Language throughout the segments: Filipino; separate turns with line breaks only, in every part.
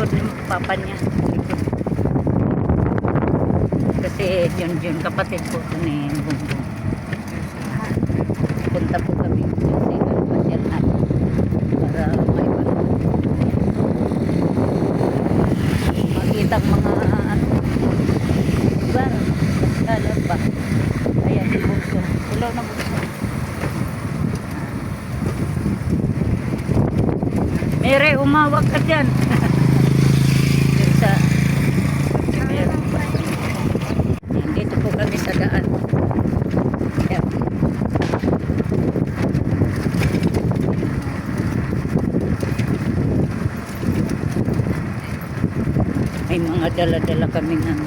likod ng papa niya. Kasi Junjun, kapatid po ito ni Bungbong. Punta po kami kasi pasyal na para may makita mga lugar. Lalab ba? Ayan, bunso. Ulaw na bunso. Mere, umawag ka dyan. Dito po kami sa daan. Ayan. May mga dala-dala kami ng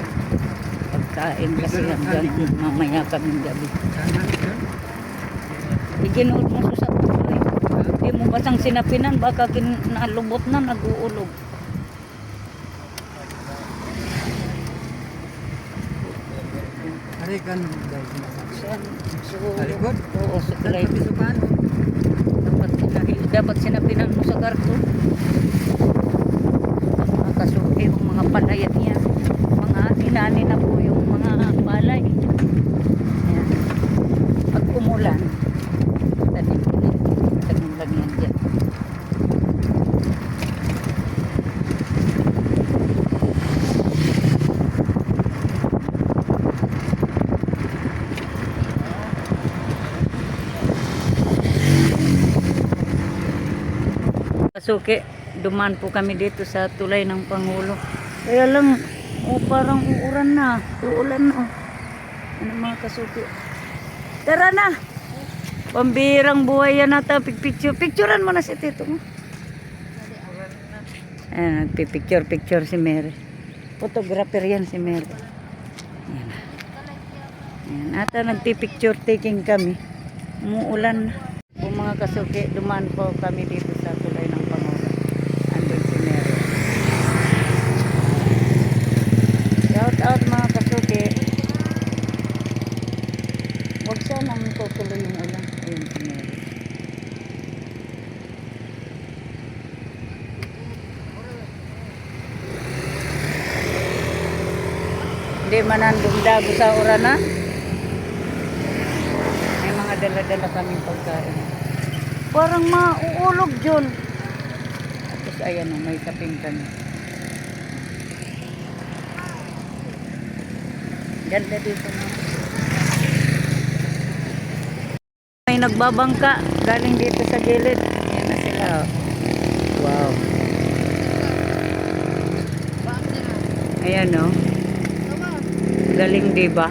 pagkain kasi hanggang mamaya kaming gabi. Iginood mo sa buhay. Hindi mo basang sinapinan, baka nalubot na, nag-uulog.
Harikan guys.
Saan?
Halikod?
Oo, sa kulay.
Saan
Dapat sinapinan mo sa karto. Makasuhi yung mga palayan niya. Mga inani na po yung mga palay. Ayan. Pag umulan, tanim lang yan dyan. Suki, duman po kami dito sa tulay ng Pangulo. Kaya lang, parang uuran na. Uulan na. Ano mga kasuki? Tara na! Pambirang buhay yan nata. Picturean mo na si tito mo. Ayan, nagpipicture si Mary. Photographer yan si Mary. Ayan. Ayan, ata nagpipicture taking kami. Umuulan na. Kung mga kasuki, duman po kami dito sa tulay ng Pangulo. Andun si Mary. Shout out mga kasuki. Huwag sanang tutuloy yung ulan. Ayun si Mary. Hindi manandong dago sa urana. May mga dala-dala kaming pagkain. Parang mauulog dyan. Tapos ayan o, may kaping kami. Ganda dito na. May nagbabangka galing dito sa gilid. Ayan na sila o. Wow. Ayan o. Galing diba?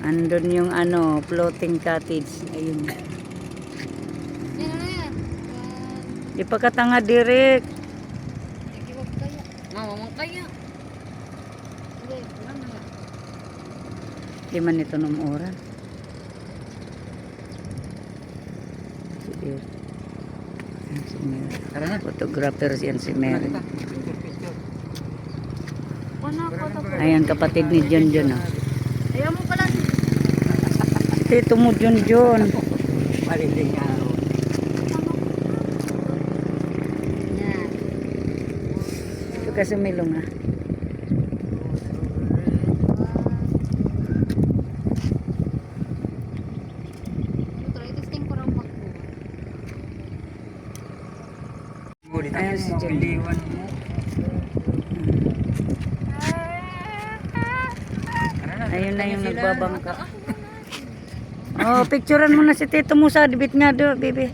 Andun yung ano, floating cottage. Ayun. Di pa katanga direk.
Mama kaya.
Di man ito numuran. Si Mary. Photographer yan si Mary. Ayan kapatid ni John John.
Ayaw mo pala.
Tito mo John.
Maliling araw.
Ito kasi milong ah. Ayan si John. Ayun na yung nagbabangka. Oh, picturean mo na si Tito mo sa dibit nga do, baby.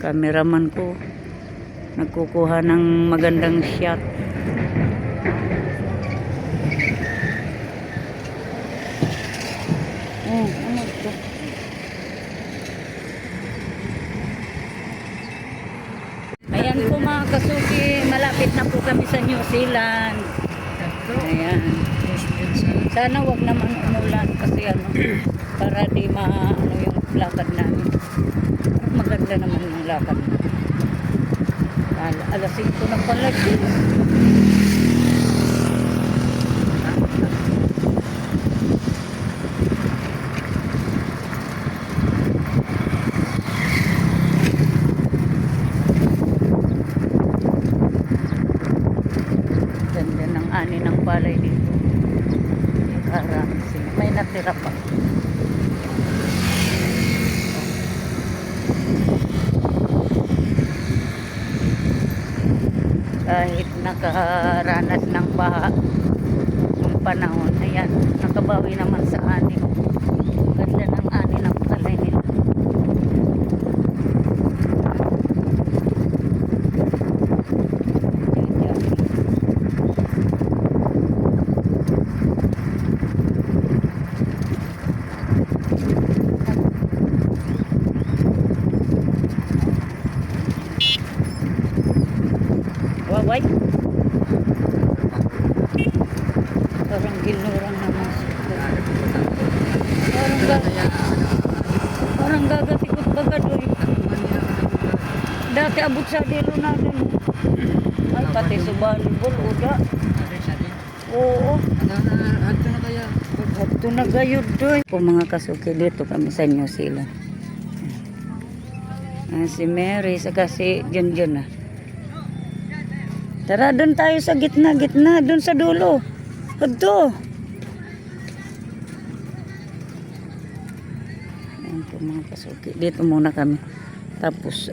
Cameraman ko nagkukuha ng magandang shot. Ano ito? Ayan po mga kasuki, malapit na po kami sa New Zealand. Ayan. Sana wag naman umulan kasi ano, para di ano yung lakad namin. Maganda naman yung lakad namin. Alas 5 na pala. kahit nakaranas ng baha ng panahon, ayan, nakabawi naman sa ani. Ganda ng ani ng palay nila. Waway. Parang ginurang naman siya. Parang gagatikot bagadoy. Dati abot sa dilo na din. Ay, pati subalibol, uda. Oo.
Hanto na kaya.
Ito na gayod doy. Po mga kasuki, dito kami sa New Zealand. Si Mary, saka si Junjun na. Tara, doon tayo sa gitna, doon sa dulo. Ito. Ayan po mga kasuki. Dito muna kami. Tapos,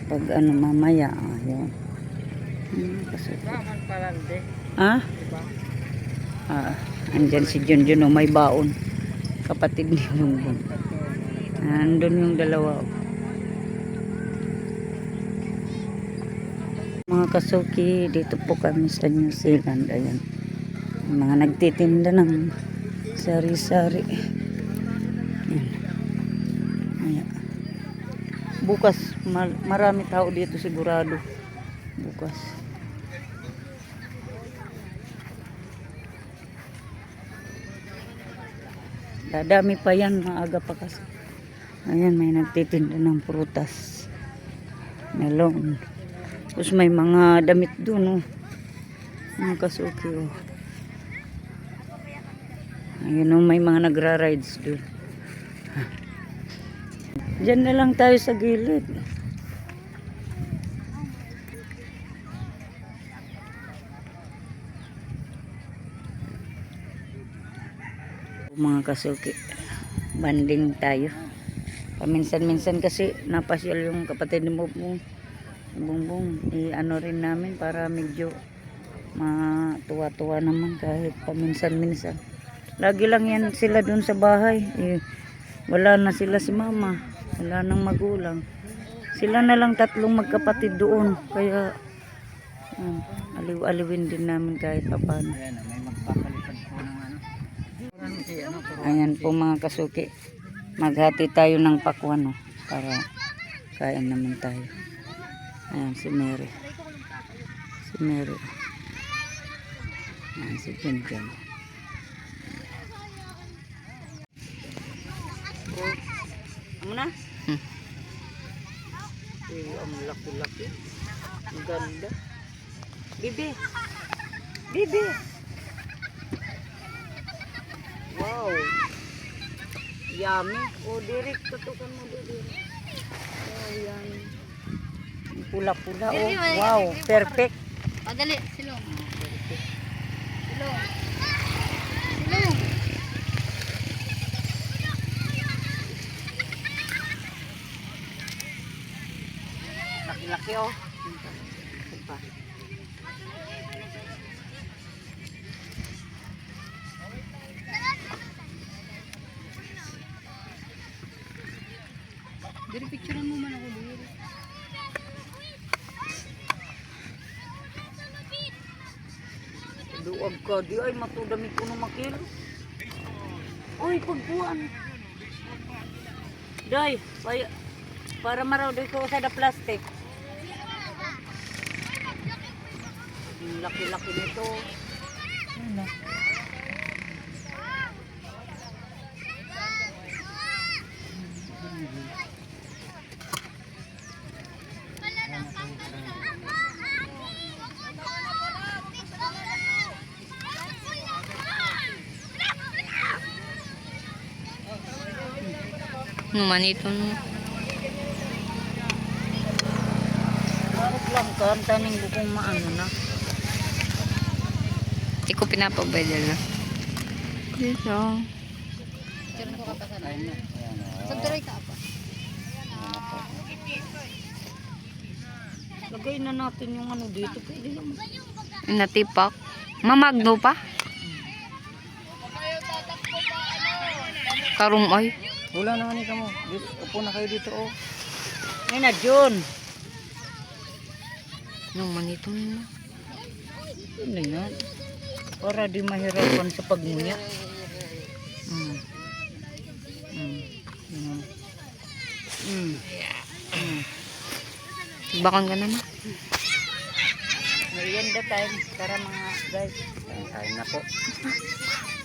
pag mamaya, yun. Kasuki. Ha? Andyan si Junjun, may baon. Kapatid ni Junjun. Andun yung dalawa. Mga kasuki, dito po kami sa New Zealand. Ayan. Mga nagtitinda ng sari-sari. Ayan. Ayan. Bukas, marami tao dito sigurado. Bukas. Dadami pa yan, maaga pa kasi. Ayan, may nagtitinda ng prutas. Melon. Tapos may mga damit doon, oh. Mga kasuki, oh. Ayun, oh, may mga nagra-rides doon. Diyan na lang tayo sa gilid. Mga kasuki, banding tayo. Paminsan-minsan kasi napasyal yung kapatid ni Bongbong, ano rin namin para medyo matuwa-tuwa naman kahit paminsan-minsan. Lagi lang yan sila dun sa bahay. Wala na sila si mama, wala nang magulang. Sila na lang tatlong magkapatid doon. Kaya aliw-aliwin din namin kahit paano. Ayan po mga kasuki. Maghati tayo ng pakwan, oh, para kain naman tayo. Ayan si Mary. Si Mary. Ayan si Junjun. Ano na? Ang laki-laki. Ang ganda. Bibi. Bibi. Wow. Yummy. O, direct. Tutukan mo direct. Oh, yan. Pula-pula. Oh, wow. Perfect.
Dali, silong. Silong. Silong.
Laki-laki, oh. Pa.
Dali, picturean mo man ako dito.
Duwag ka, di ay matudami ko na makilo. Uy, pagbuan. Day, para maraw doy ko sa da plastic. Ang laki-laki nito. Ano?
Manito no.
Bakit lang ka? Ang taning bukong maano na.
Hindi ko pinapabedal na. Dito. Diyan ko kapasalan. Sa diray ka pa.
Lagay na natin yung ano dito. Pwede naman.
Natipak. Mamagno pa? Karumoy.
Wala na nga ni kamo. Upo na kayo dito oh.
Ay na, John.
Yung manito na.
Ano yan? Para di mahirapan sa pagmunya. Mm. Mm. Mm. Mm. Mm.
Bakon ka naman.
Merienda time para mga guys.
Kain na po.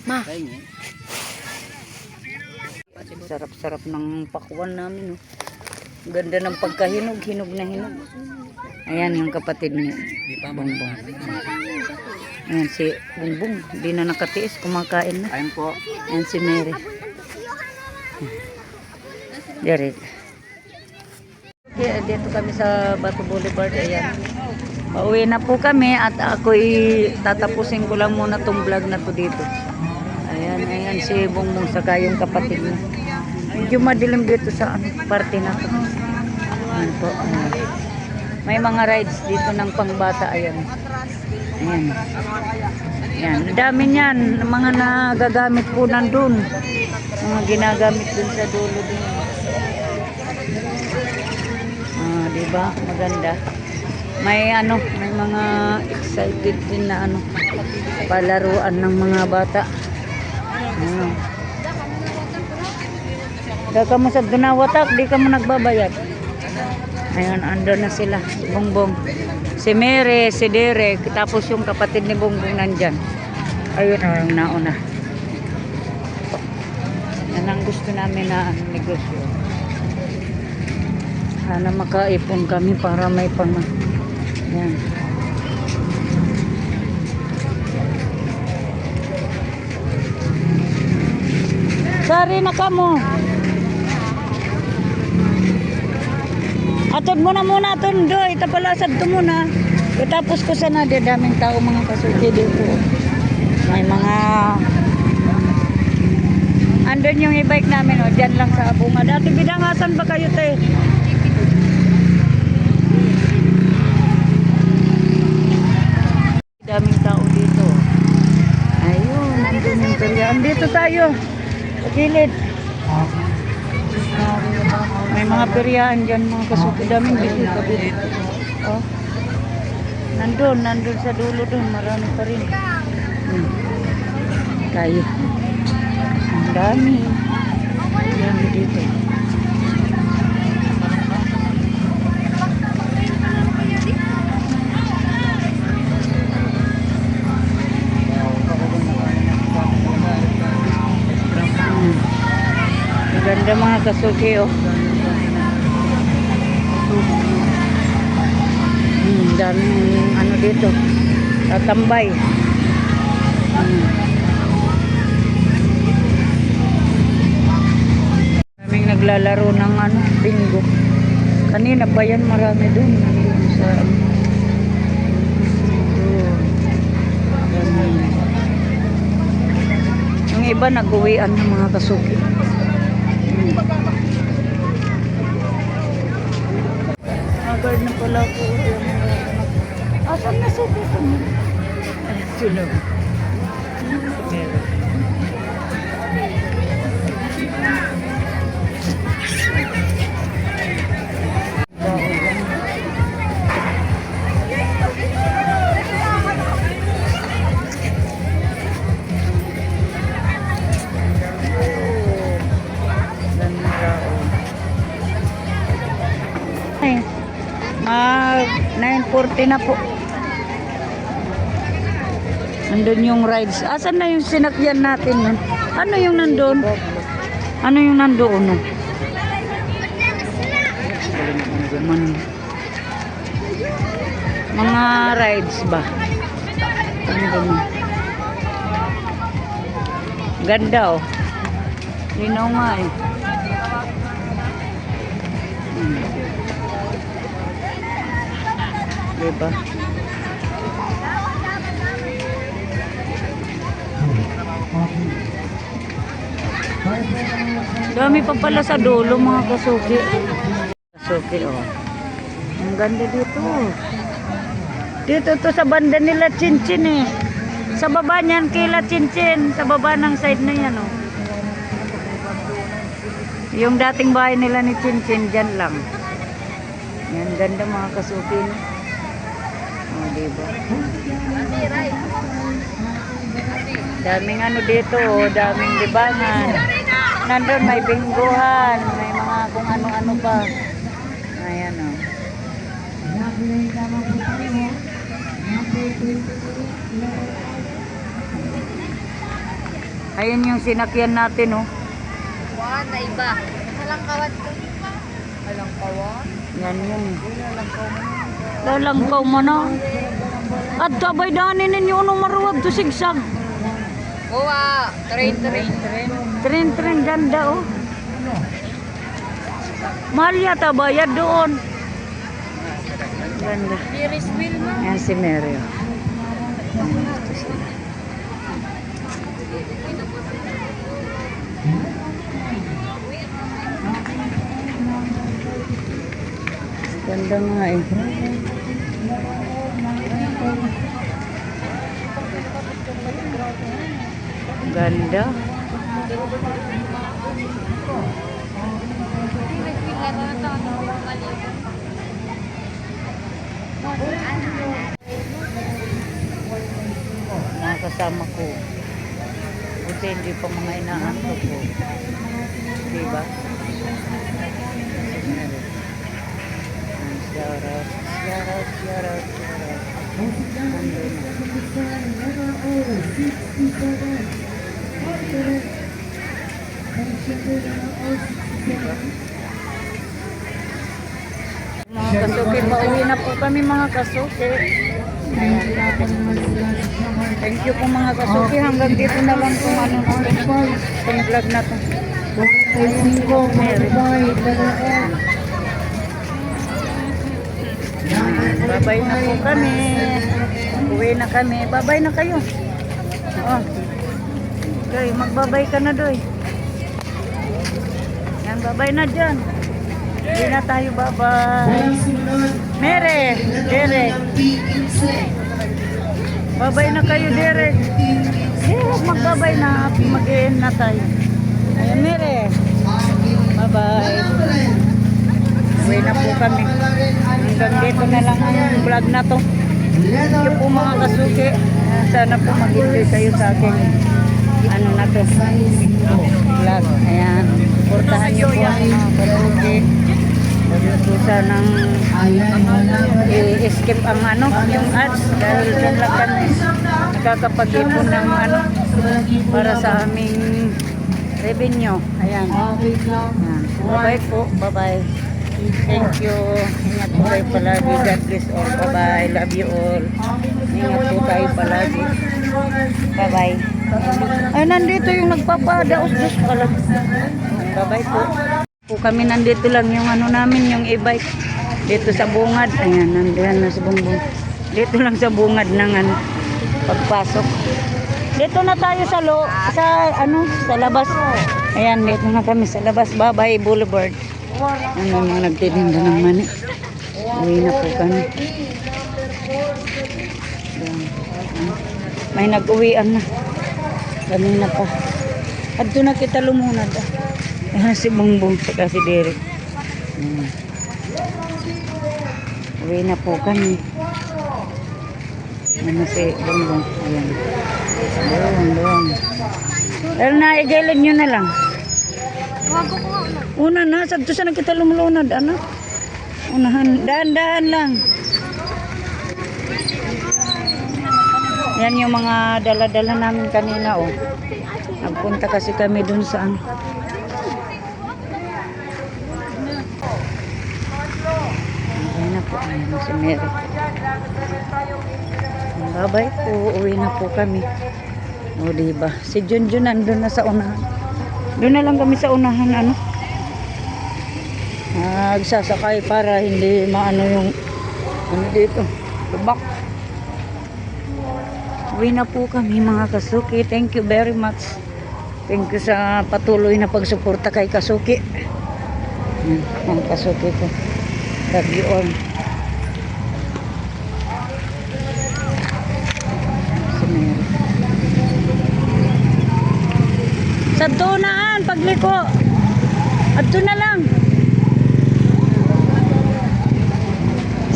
Ma.
Kain eh.
Sarap-sarap ng pakwan namin. Oh. Ganda ng pagkahinog. Hinog na hinog. Ayan yung kapatid ni Bongbong. Ayan si Bongbong. Di na nakatiis. Kumakain na.
Kain po.
Ayan si Mary. Derek. Okay, dito kami sa Bato Boulevard. Ayan. Pauwi na po kami at ako'y tatapusin ko lang muna tong vlog na to dito. Ayan, ayan si Bongbong saka yung kapatid niya. Medyo madilim dito sa parte na to. Ayan po. Ayan. May mga rides dito ng pangbata. Ayan. Ayan. Ayan. Dami niyan. Mga nagagamit po nandun. Mga ginagamit dun sa dulo din. Ah, diba? Maganda. May ano, may mga excited din na ano, palaruan ng mga bata. Ano. Da ka mo sa dunawatak, di ka mo nagbabayad. Ayun, andun na sila, si Bongbong. Si Mary, si Derek, tapos yung kapatid ni Bongbong nandyan. Ayun, ang nauna. Yan ang gusto namin na negosyo. Sana makaipon kami para may pang... Yan. Sari na ka mo. Atod mo na muna tondo. Itapalasad to muna. Tapos ko sana di daming tao mga kasuki dito. May mga... Andun yung e-bike namin o. Diyan lang sa Abunga. Dati bidangasan ba kayo te? Daming tao dito. Ayun, nandun yung perya. Andito tayo. Sa gilid. May mga peryaan dyan, mga kasuki. Daming bisita dito. Oh. Nandun sa dulo dun. Marami pa rin. Tayo. Ang dami. Ang dami dito. Ganda mga kasuki oh. Daming ano dito. Tatambay. Daming naglalaro ng ano, bingo. Kanina pa yan marami doon. Nandun sa yung iba nag-uwian ng mga kasuki. Guard na pala po. Asan na suko ko mo? Sino? Ay, 9:40 na po. Nandun yung rides. Asan na yung sinakyan natin nun? Ano yung nandun? Ano yung nandun? No? Mga rides ba? Ganda oh. Linaw nga eh. Diba? Dami pa pala sa dulo mga kasuki. Kasuki oh. Ang ganda dito. Dito to sa banda nila Chinchin eh. Sa baba niyan kila Chinchin. Sa baba ng side na yan oh. Yung dating bahay nila ni Chinchin dyan lang. Yan ganda mga kasukin. Oh, diba? Daming ano dito oh. Daming libangan. Nandun may bingguhan. May mga kung ano-ano pa. Ayan oh. Ayun yung sinakyan natin oh.
Wala na iba. Walang kawat ko. Walang kawat?
Yan yun. Lalangkaw mo na. At tabay danin ninyo anong maruwag to sigsag.
Buwa. Train.
Tren ganda oh. Mahal yata bayad doon. Ganda.
Ferris wheel mo.
Yan si Mary oh. Ito sila. Ganda nga eh. Ganda. Mga kasama ko. Buti hindi pa mga inaanto ko. Diba? Shout out. Mga kasuki, pauwi na po kami mga kasuki. Thank you po mga kasuki. Hanggang dito na lang kung ano itong vlog na to. Babay na po kami. Uwi na kami. Babay na kayo. Oh. Okay, magbabay ka na doy. Yan, babay na dyan. Hindi na tayo babay. Mere, Derek. Babay na kayo, Derek. Magbabay na. Mag-i-end na tayo. Ayan, Mere. Bye-bye. Uwi na po kami. Hanggang dito na lang ang vlog na to. Thank you po mga kasuki. Sana po mag-enjoy kayo sa akin. Ano na to? Vlog. Ayan. Portahan niyo po ang mga kasuki. Huwag niyo po sanang i-skip ang ano, yung ads. Dahil dyan lang kami nakakapag-ipon ng ano para sa aming revenue. Ayan. Ayan. Bye-bye po. Bye-bye. Thank you. Ingat po kayo palagi. God bless all. Bye-bye. Love you all. Ingat po tayo palagi. Bye-bye. Ay, nandito yung nagpapadaos-dos pala. Bye-bye po. Po kami nandito lang yung ano namin, yung e-bike. Dito sa bungad. Ayan, nandiyan na sa bungbong. Dito lang sa bungad ng ano, pagpasok. Dito na tayo sa sa labas. Ayan, dito na kami sa labas. Bye-bye Boulevard. Ano mga nagtitinda ng mani. Uwi na po kami. May nag-uwian na. Kanina pa. At doon na kita lumunad. Ayan si Bongbong saka si Derek. Uwi na po kami. Ano si Bongbong. Ayan. Doon. Pero naigalan nyo na lang. Una na, sabto sa nakita lumulunod, ano? Unahan, daan-daan lang. Yan yung mga dala-dala namin kanina, oh. Nagpunta kasi kami dun sa ano. Ayan na po, ayan na si Mary. Bye-bye po, uwi na po kami. O, diba? Si Junjun nandun na sa unahan. Doon na lang kami sa unahan, ano? Nagsasakay para hindi maano yung ano dito, lubak. Uwi na po kami mga kasuki. Thank you very much. Thank you sa patuloy na pagsuporta kay kasuki. Mga kasuki ko. Love you all. Sa tunaan, pagliko. Adto na lang.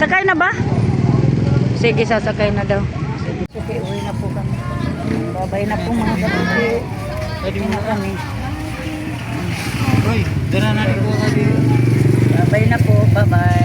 Sakay na ba? Sige, sasakay na daw. Sige, uwi na po kami. Babay na po mga kasuki. Pwede na kami.
Roy, dara na rin po kami.
Babay na po. Bye-bye.